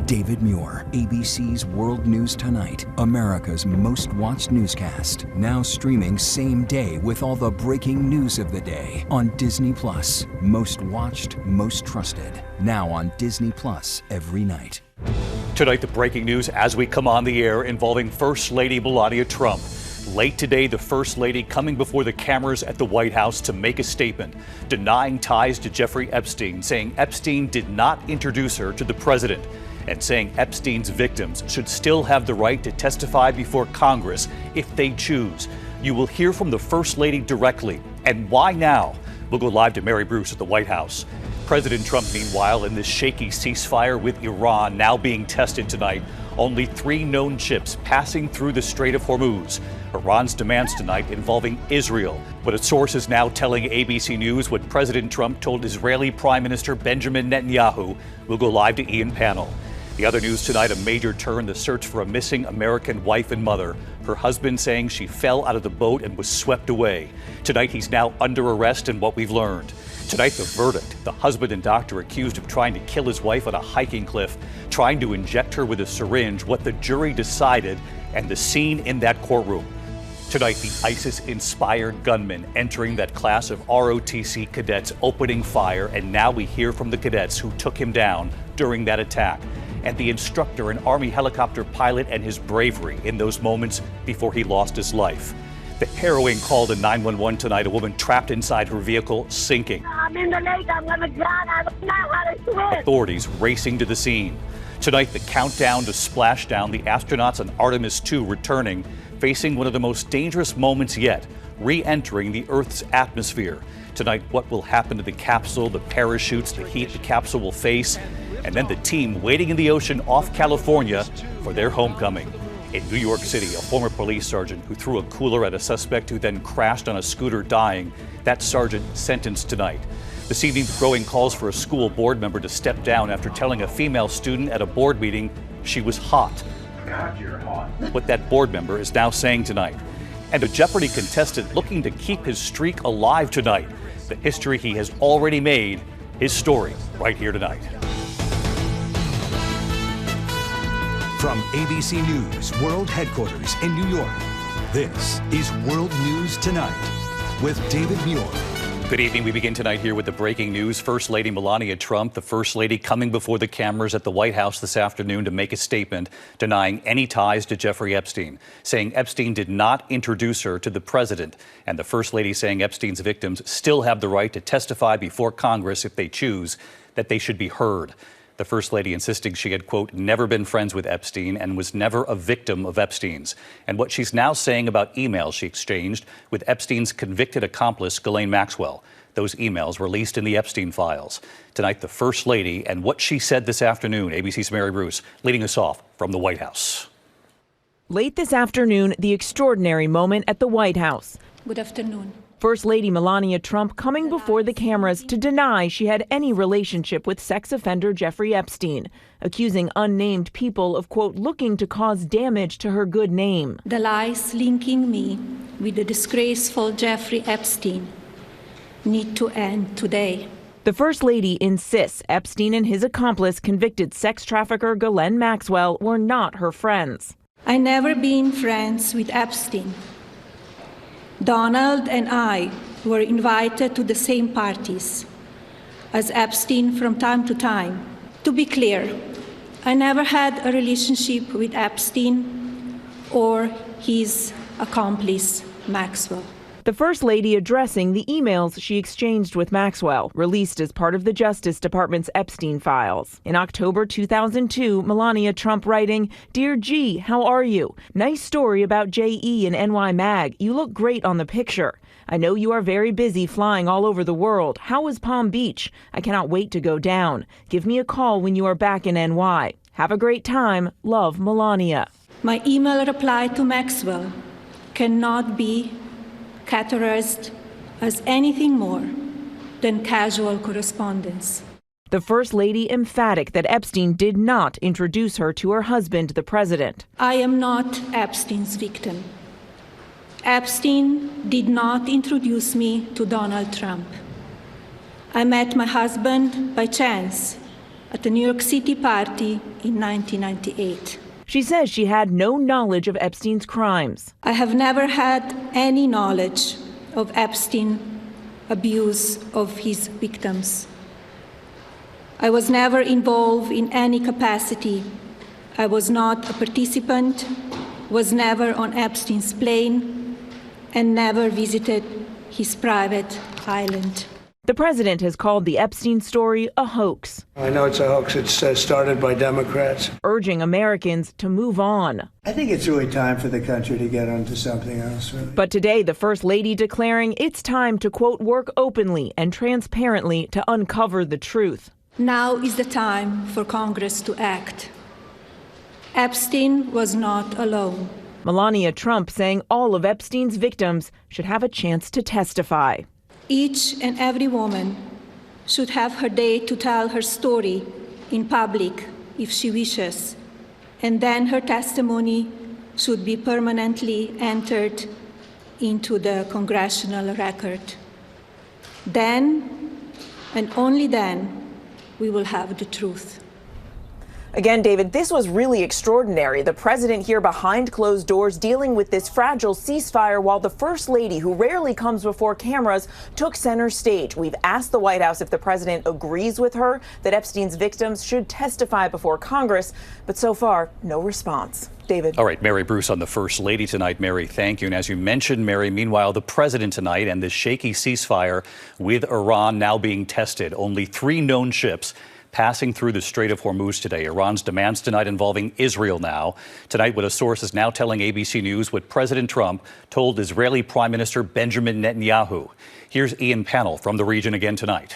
David Muir, ABC's World News Tonight, America's most watched newscast. Now streaming same day with all the breaking news of the day on Disney+. Most watched, most trusted. Now on Disney+ every night. Tonight, the breaking news as we come on the air involving First Lady Melania Trump. Late today, the First Lady coming before the cameras at the White House to make a statement, denying ties to Jeffrey Epstein, saying Epstein did not introduce her to the president, and saying Epstein's victims should still have the right to testify before Congress if they choose. You will hear from the First Lady directly. And why now? We'll go live to Mary Bruce at the White House. President Trump, meanwhile, in this shaky ceasefire with Iran now being tested tonight. Only 3 known ships passing through the Strait of Hormuz. Iran's demands tonight involving Israel. But a source is now telling ABC News what President Trump told Israeli Prime Minister Benjamin Netanyahu. We'll go live to Ian Pannell. The other news tonight, a major turn, the search for a missing American wife and mother. Her husband saying she fell out of the boat and was swept away. Tonight, he's now under arrest and what we've learned. Tonight, the verdict. The husband and doctor accused of trying to kill his wife on a hiking cliff, trying to inject her with a syringe, what the jury decided, and the scene in that courtroom. Tonight, the ISIS-inspired gunman entering that class of ROTC cadets opening fire, and now we hear from the cadets who took him down during that attack. And the instructor, an Army helicopter pilot, and his bravery in those moments before he lost his life. The harrowing call to 911 tonight, a woman trapped inside her vehicle sinking. I'm in the lake, I'm gonna drown, I don't know how to swim. Authorities racing to the scene. Tonight, the countdown to splashdown, the astronauts on Artemis II returning, facing one of the most dangerous moments yet, re-entering the Earth's atmosphere. Tonight, what will happen to the capsule, the parachutes, the heat the capsule will face, and then the team waiting in the ocean off California for their homecoming. In New York City, a former police sergeant who threw a cooler at a suspect who then crashed on a scooter dying, that sergeant sentenced tonight. This evening, growing calls for a school board member to step down after telling a female student at a board meeting she was hot. God, you're hot. What that board member is now saying tonight. And a Jeopardy contestant looking to keep his streak alive tonight. The history he has already made, his story, right here tonight. From ABC News World Headquarters in New York, this is World News Tonight with David Muir. Good evening. We begin tonight here with the breaking news. First Lady Melania Trump, the First Lady, coming before the cameras at the White House this afternoon to make a statement denying any ties to Jeffrey Epstein, saying Epstein did not introduce her to the president. And the First Lady saying Epstein's victims still have the right to testify before Congress if they choose, that they should be heard. The First Lady insisting she had, quote, never been friends with Epstein and was never a victim of Epstein's. And what she's now saying about emails she exchanged with Epstein's convicted accomplice, Ghislaine Maxwell. Those emails released in the Epstein files. Tonight, the First Lady and what she said this afternoon. ABC's Mary Bruce leading us off from the White House. Late this afternoon, the extraordinary moment at the White House. Good afternoon. First Lady Melania Trump coming before the cameras to deny she had any relationship with sex offender Jeffrey Epstein, accusing unnamed people of, quote, looking to cause damage to her good name. The lies linking me with the disgraceful Jeffrey Epstein need to end today. The First Lady insists Epstein and his accomplice, convicted sex trafficker Ghislaine Maxwell, were not her friends. I never been friends with Epstein. Donald and I were invited to the same parties as Epstein from time to time. To be clear, I never had a relationship with Epstein or his accomplice, Maxwell. The First Lady addressing the emails she exchanged with Maxwell, released as part of the Justice Department's Epstein files. In October 2002, Melania Trump writing, "Dear G, how are you? Nice story about JE and NY Mag. You look great on the picture. I know you are very busy flying all over the world. How was Palm Beach? I cannot wait to go down. Give me a call when you are back in NY. Have a great time. Love, Melania." My email reply to Maxwell cannot be categorized as anything more than casual correspondence. The First Lady emphatic that Epstein did not introduce her to her husband, the president. I am not Epstein's victim. Epstein did not introduce me to Donald Trump. I met my husband by chance at the New York City party in 1998. She says she had no knowledge of Epstein's crimes. I have never had any knowledge of Epstein's abuse of his victims. I was never involved in any capacity. I was not a participant, was never on Epstein's plane, and never visited his private island. The president has called the Epstein story a hoax. I know it's a hoax. It's started by Democrats. Urging Americans to move on. I think it's really time for the country to get onto something else, really. But today, the First Lady declaring it's time to, quote, work openly and transparently to uncover the truth. Now is the time for Congress to act. Epstein was not alone. Melania Trump saying all of Epstein's victims should have a chance to testify. Each and every woman should have her day to tell her story in public if she wishes, and then her testimony should be permanently entered into the congressional record. Then, and only then, we will have the truth. Again, David, this was really extraordinary. The president here behind closed doors dealing with this fragile ceasefire while the First Lady, who rarely comes before cameras, took center stage. We've asked the White House if the president agrees with her that Epstein's victims should testify before Congress, but so far, no response. David. All right, Mary Bruce on the First Lady tonight. Mary, thank you. And as you mentioned, Mary, meanwhile, the president tonight and this shaky ceasefire with Iran now being tested. Only 3 known ships passing through the Strait of Hormuz today. Iran's demands tonight involving Israel now. Tonight, what a source is now telling ABC News what President Trump told Israeli Prime Minister Benjamin Netanyahu. Here's Ian Pannell from the region again tonight.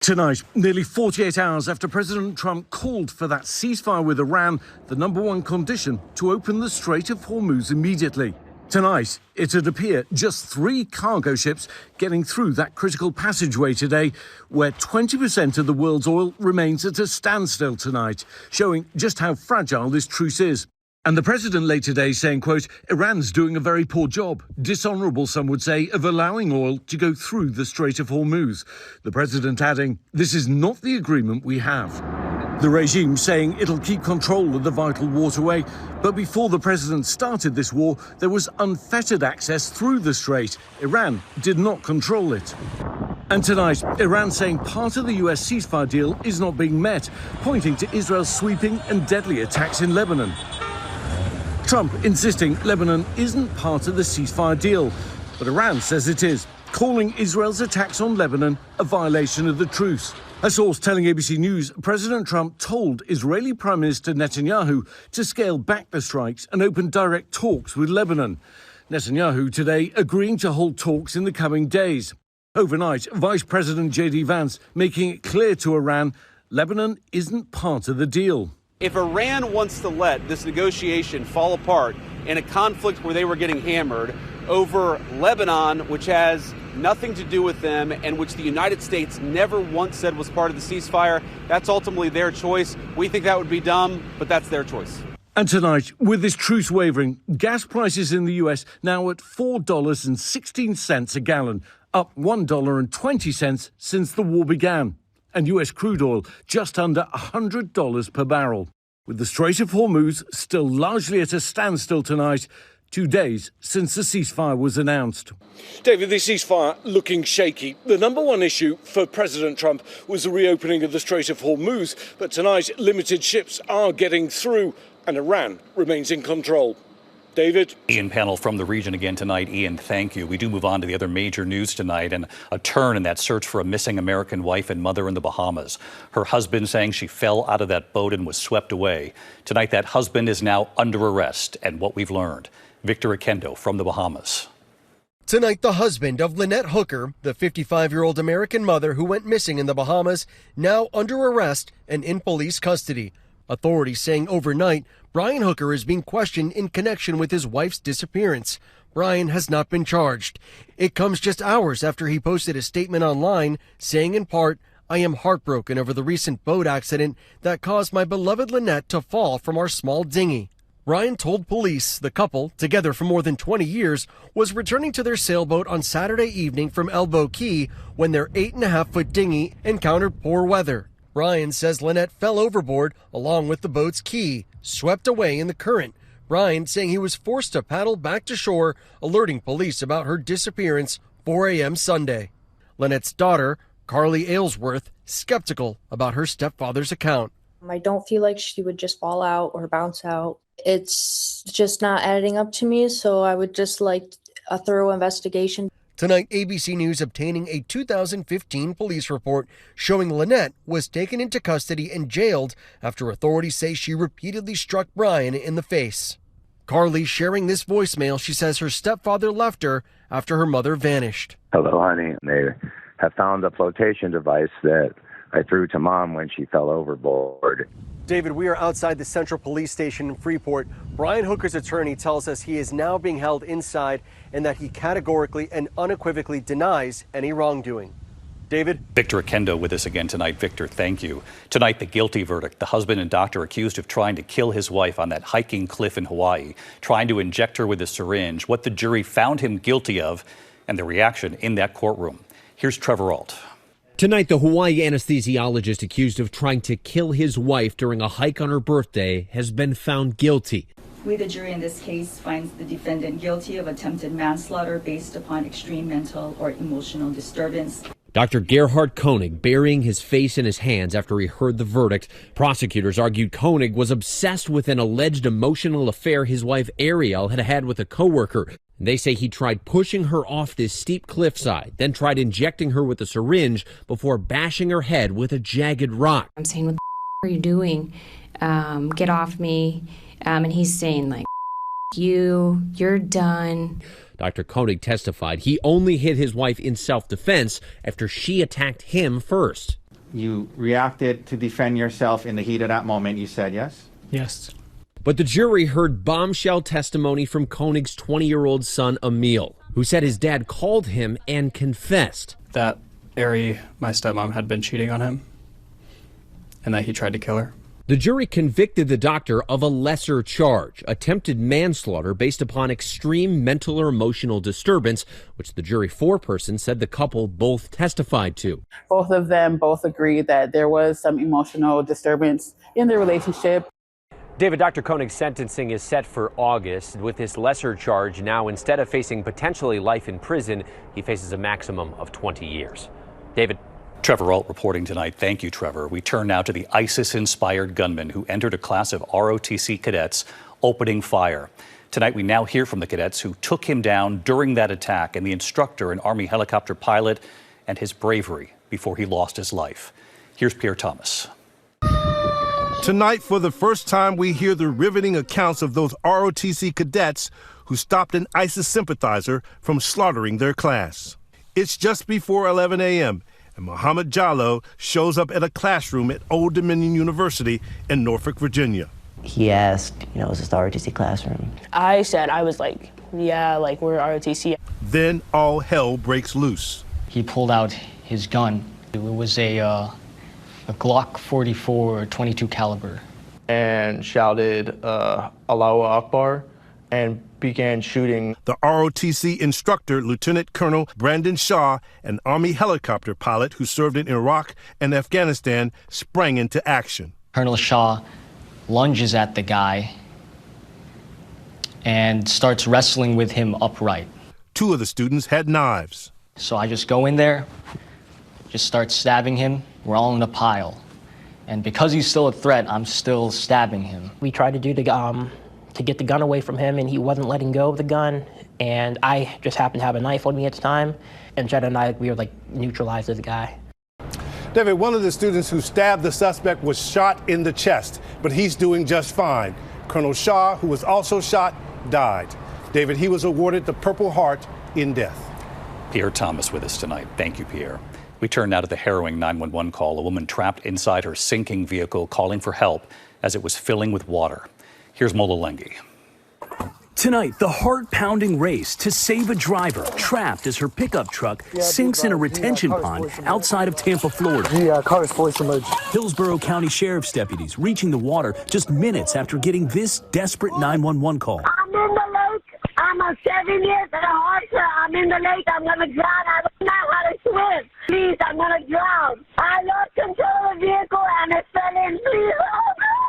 Tonight, nearly 48 hours after President Trump called for that ceasefire with Iran, the #1 condition to open the Strait of Hormuz immediately. Tonight, it'd appear just 3 cargo ships getting through that critical passageway today, where 20% of the world's oil remains at a standstill tonight, showing just how fragile this truce is. And the president late today saying, quote, Iran's doing a very poor job, dishonorable, some would say, of allowing oil to go through the Strait of Hormuz. The president adding, this is not the agreement we have. The regime saying it'll keep control of the vital waterway. But before the president started this war, there was unfettered access through the strait. Iran did not control it. And tonight, Iran saying part of the US ceasefire deal is not being met, pointing to Israel's sweeping and deadly attacks in Lebanon. Trump insisting Lebanon isn't part of the ceasefire deal, but Iran says it is, calling Israel's attacks on Lebanon a violation of the truce. A source telling ABC News President Trump told Israeli Prime Minister Netanyahu to scale back the strikes and open direct talks with Lebanon. Netanyahu today agreeing to hold talks in the coming days. Overnight, Vice President J.D. Vance making it clear to Iran Lebanon isn't part of the deal. If Iran wants to let this negotiation fall apart in a conflict where they were getting hammered over Lebanon, which has nothing to do with them and which the United States never once said was part of the ceasefire, that's ultimately their choice. We think that would be dumb, but that's their choice. And tonight, with this truce wavering, gas prices in the US now at $4.16 a gallon, up $1.20 since the war began. And US crude oil just under $100 per barrel. With the Strait of Hormuz still largely at a standstill tonight, 2 days since the ceasefire was announced. David, the ceasefire looking shaky. The #1 issue for President Trump was the reopening of the Strait of Hormuz, but tonight limited ships are getting through and Iran remains in control. David. Ian Pannell from the region again tonight. Ian, thank you. We do move on to the other major news tonight and a turn in that search for a missing American wife and mother in the Bahamas. Her husband saying she fell out of that boat and was swept away. Tonight, that husband is now under arrest and what we've learned. Victor Akendo from the Bahamas. Tonight, the husband of Lynette Hooker, the 55-year-old American mother who went missing in the Bahamas, now under arrest and in police custody. Authorities saying overnight, Brian Hooker is being questioned in connection with his wife's disappearance. Brian has not been charged. It comes just hours after he posted a statement online saying in part, I am heartbroken over the recent boat accident that caused my beloved Lynette to fall from our small dinghy. Brian told police the couple, together for more than 20 years, was returning to their sailboat on Saturday evening from Elbow Key when their 8.5-foot dinghy encountered poor weather. Brian says Lynette fell overboard along with the boat's key, swept away in the current. Brian saying he was forced to paddle back to shore, alerting police about her disappearance 4 a.m. Sunday. Lynette's daughter, Carly Aylesworth, skeptical about her stepfather's account. I don't feel like she would just fall out or bounce out. It's just not adding up to me, so I would just like a thorough investigation. Tonight, ABC News obtaining a 2015 police report showing Lynette was taken into custody and jailed after authorities say she repeatedly struck Brian in the face. Carly sharing this voicemail, she says her stepfather left her after her mother vanished. Hello, honey. They have found a flotation device that I threw to Mom when she fell overboard. David, we are outside the Central Police Station in Freeport. Brian Hooker's attorney tells us he is now being held inside and that he categorically and unequivocally denies any wrongdoing. David? Victor Akendo with us again tonight. Victor, thank you. Tonight, the guilty verdict. The husband and doctor accused of trying to kill his wife on that hiking cliff in Hawaii, trying to inject her with a syringe, what the jury found him guilty of, and the reaction in that courtroom. Here's Trevor Ault. Tonight, the Hawaii anesthesiologist accused of trying to kill his wife during a hike on her birthday has been found guilty. We, the jury in this case, finds the defendant guilty of attempted manslaughter based upon extreme mental or emotional disturbance. Dr. Gerhard Koenig burying his face in his hands after he heard the verdict. Prosecutors argued Koenig was obsessed with an alleged emotional affair his wife Ariel had had with a coworker. They say he tried pushing her off this steep cliffside, then tried injecting her with a syringe before bashing her head with a jagged rock. I'm saying, what the are you doing? Get off me. And he's saying, like, you're done. Dr. Koenig testified he only hit his wife in self-defense after she attacked him first. You reacted to defend yourself in the heat of that moment. You said yes? Yes. But the jury heard bombshell testimony from Koenig's 20-year-old son, Emil, who said his dad called him and confessed that Ari, my stepmom, had been cheating on him and that he tried to kill her. The jury convicted the doctor of a lesser charge, attempted manslaughter based upon extreme mental or emotional disturbance, which the jury foreperson said the couple both testified to. Both of them both agreed that there was some emotional disturbance in their relationship. David, Dr. Koenig's sentencing is set for August. With this lesser charge, now instead of facing potentially life in prison, he faces a maximum of 20 years. David? Trevor Ault reporting tonight. Thank you, Trevor. We turn now to the ISIS-inspired gunman who entered a class of ROTC cadets opening fire. Tonight, we now hear from the cadets who took him down during that attack and the instructor, an Army helicopter pilot, and his bravery before he lost his life. Here's Pierre Thomas. Tonight, for the first time, we hear the riveting accounts of those ROTC cadets who stopped an ISIS sympathizer from slaughtering their class. It's just before 11 a.m., and Mohammed Jallo shows up at a classroom at Old Dominion University in Norfolk, Virginia. He asked, is this the ROTC classroom? I said, I was like, yeah, like we're ROTC. Then all hell breaks loose. He pulled out his gun. It was a Glock 44 .22 caliber. And shouted, Allahu Akbar, and began shooting. The ROTC instructor, Lieutenant Colonel Brandon Shaw, an Army helicopter pilot who served in Iraq and Afghanistan, sprang into action. Colonel Shaw lunges at the guy and starts wrestling with him upright. Two of the students had knives. So I just go in there, just start stabbing him. We're all in a pile. And because he's still a threat, I'm still stabbing him. We tried to do to get the gun away from him, and he wasn't letting go of the gun. And I just happened to have a knife on me at the time. And Jetta and I, we were like neutralized the guy. David, one of the students who stabbed the suspect was shot in the chest, but he's doing just fine. Colonel Shaw, who was also shot, died. David, he was awarded the Purple Heart in death. Pierre Thomas with us tonight. Thank you, Pierre. We turn now to the harrowing 911 call. A woman trapped inside her sinking vehicle calling for help as it was filling with water. Here's Mola Lengi. Tonight, the heart-pounding race to save a driver trapped as her pickup truck sinks in a retention pond outside of Tampa, Florida. The car is fully submerged. Hillsborough County Sheriff's deputies reaching the water just minutes after getting this desperate 911 call. I'm in the lake. I'm a 7 years and a half, sir. I'm in the lake. I'm going to drown. I don't know how to swim. Please, I'm going to drown. I lost control of the vehicle and it fell in. Please, oh, God.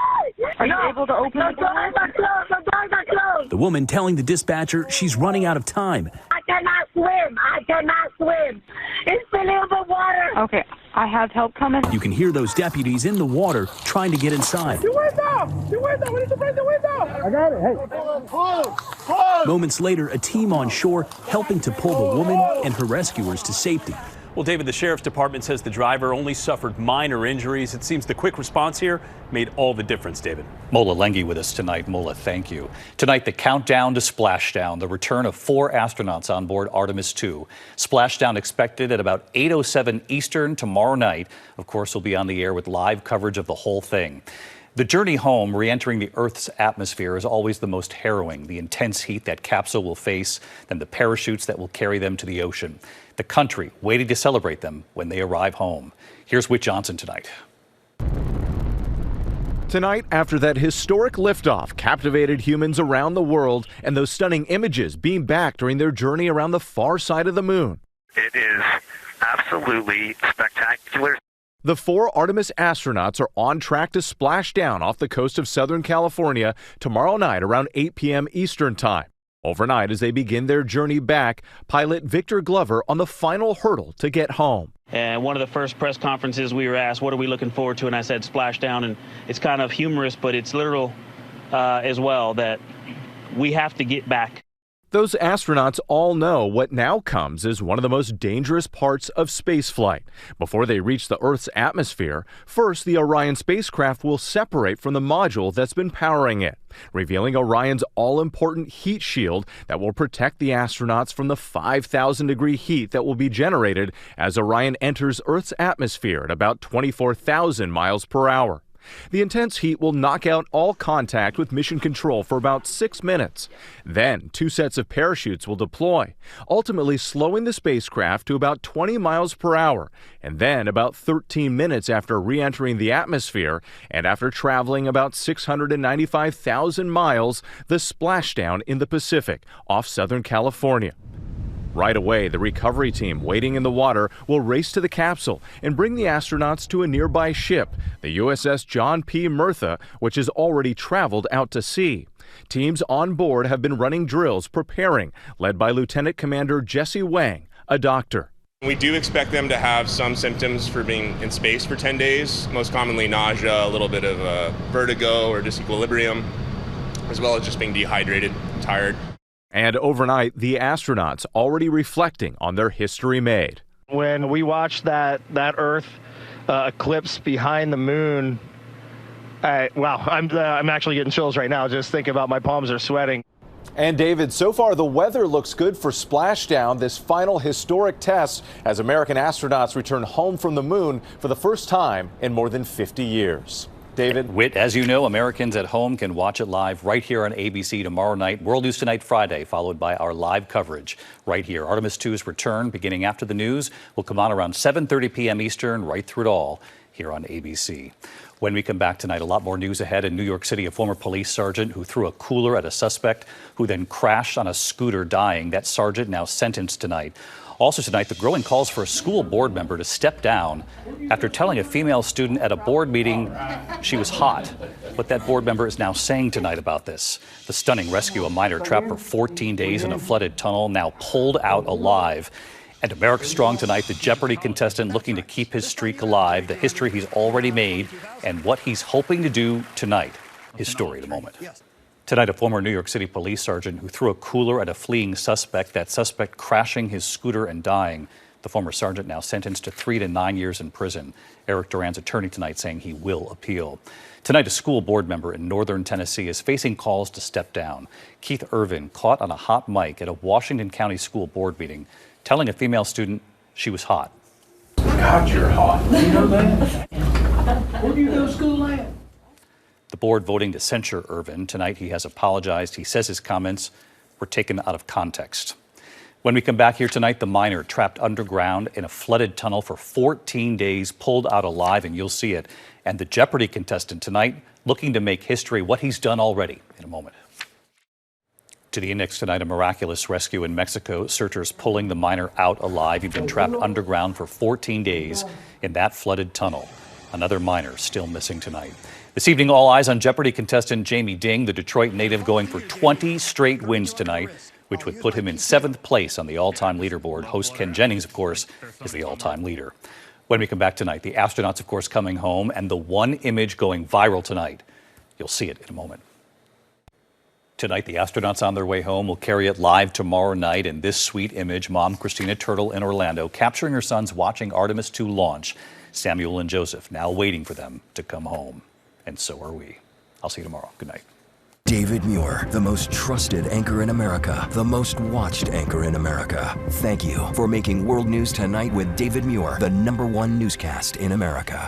Are you able to open the door? The doors are closed. The doors are closed. The woman telling the dispatcher she's running out of time. I cannot swim. I cannot swim. It's filling with water. Okay, I have help coming. You can hear those deputies in the water trying to get inside. The window! The window! We need to break the window! I got it. Hey. Pull. Moments later, a team on shore helping to pull the woman and her rescuers to safety. Well, David, the sheriff's department says the driver only suffered minor injuries. It seems the quick response here made all the difference, David. Mola Lengi with us tonight. Mola, thank you. Tonight, the countdown to splashdown, the return of 4 astronauts on board Artemis II. Splashdown expected at about 8:07 Eastern tomorrow night. Of course, we'll be on the air with live coverage of the whole thing. The journey home, re-entering the Earth's atmosphere, is always the most harrowing. The intense heat that capsule will face, then the parachutes that will carry them to the ocean. The country waiting to celebrate them when they arrive home. Here's Whit Johnson tonight. Tonight, after that historic liftoff captivated humans around the world and those stunning images beamed back during their journey around the far side of the moon. It is absolutely spectacular. The 4 Artemis astronauts are on track to splash down off the coast of Southern California tomorrow night around 8 p.m. Eastern Time. Overnight, as they begin their journey back, pilot Victor Glover on the final hurdle to get home. And one of the first press conferences we were asked, what are we looking forward to? And I said splashdown, and it's kind of humorous, but it's literal as well, that we have to get back. Those astronauts all know what now comes as one of the most dangerous parts of spaceflight. Before they reach the Earth's atmosphere, first the Orion spacecraft will separate from the module that's been powering it, revealing Orion's all-important heat shield that will protect the astronauts from the 5,000-degree heat that will be generated as Orion enters Earth's atmosphere at about 24,000 miles per hour. The intense heat will knock out all contact with mission control for about 6 minutes. Then 2 sets of parachutes will deploy, ultimately slowing the spacecraft to about 20 miles per hour. And then about 13 minutes after re-entering the atmosphere and after traveling about 695,000 miles, the splashdown in the Pacific off Southern California. Right away, the recovery team waiting in the water will race to the capsule and bring the astronauts to a nearby ship, the USS John P. Murtha, which has already traveled out to sea. Teams on board have been running drills preparing, led by Lieutenant Commander Jesse Wang, a doctor. We do expect them to have some symptoms for being in space for 10 days, most commonly nausea, a little bit of vertigo or disequilibrium, as well as just being dehydrated, tired. And overnight, the astronauts already reflecting on their history made. When we watched that Earth eclipse behind the moon, wow, I'm actually getting chills right now just thinking about, my palms are sweating. And David, so far the weather looks good for splashdown, this final historic test as American astronauts return home from the moon for the first time in more than 50 years. David? Whit, as you know, Americans at home can watch it live right here on ABC tomorrow night. World News Tonight Friday, followed by our live coverage right here. Artemis II's return, beginning after the news, will come on around 7:30 p.m. Eastern, right through it all here on ABC. When we come back tonight, a lot more news ahead. In New York City, a former police sergeant who threw a cooler at a suspect who then crashed on a scooter, dying. That sergeant now sentenced tonight. Also tonight, the growing calls for a school board member to step down after telling a female student at a board meeting she was hot. What that board member is now saying tonight about this. The stunning rescue, a minor trapped for 14 days in a flooded tunnel, now pulled out alive. And America Strong tonight, the Jeopardy contestant looking to keep his streak alive, the history he's already made, and what he's hoping to do tonight. His story in a moment. Tonight, a former New York City police sergeant who threw a cooler at a fleeing suspect, that suspect crashing his scooter and dying. The former sergeant now sentenced to 3 to 9 years in prison. Eric Duran's attorney tonight saying he will appeal. Tonight, a school board member in northern Tennessee is facing calls to step down. Keith Irvin caught on a hot mic at a Washington County school board meeting, telling a female student she was hot. God, you're hot. You know that? Where do you go to school at? The board voting to censure Irvin. Tonight, he has apologized. He says his comments were taken out of context. When we come back here tonight, the minor trapped underground in a flooded tunnel for 14 days, pulled out alive, and you'll see it. And the Jeopardy contestant tonight looking to make history, what he's done already, in a moment. To the index tonight, a miraculous rescue in Mexico. Searchers pulling the miner out alive. He'd been trapped underground for 14 days in that flooded tunnel. Another miner still missing tonight. This evening, all eyes on Jeopardy contestant Jamie Ding, the Detroit native, going for 20 straight wins tonight, which would put him in 7th place on the all-time leaderboard. Host Ken Jennings, of course, is the all-time leader. When we come back tonight, the astronauts, of course, coming home, and the one image going viral tonight. You'll see it in a moment. Tonight, the astronauts on their way home will carry it live tomorrow night. In this sweet image, Mom Christina Turtle in Orlando capturing her sons watching Artemis II launch. Samuel and Joseph now waiting for them to come home. And so are we. I'll see you tomorrow. Good night. David Muir, the most trusted anchor in America, the most watched anchor in America. Thank you for making World News Tonight with David Muir the #1 newscast in America.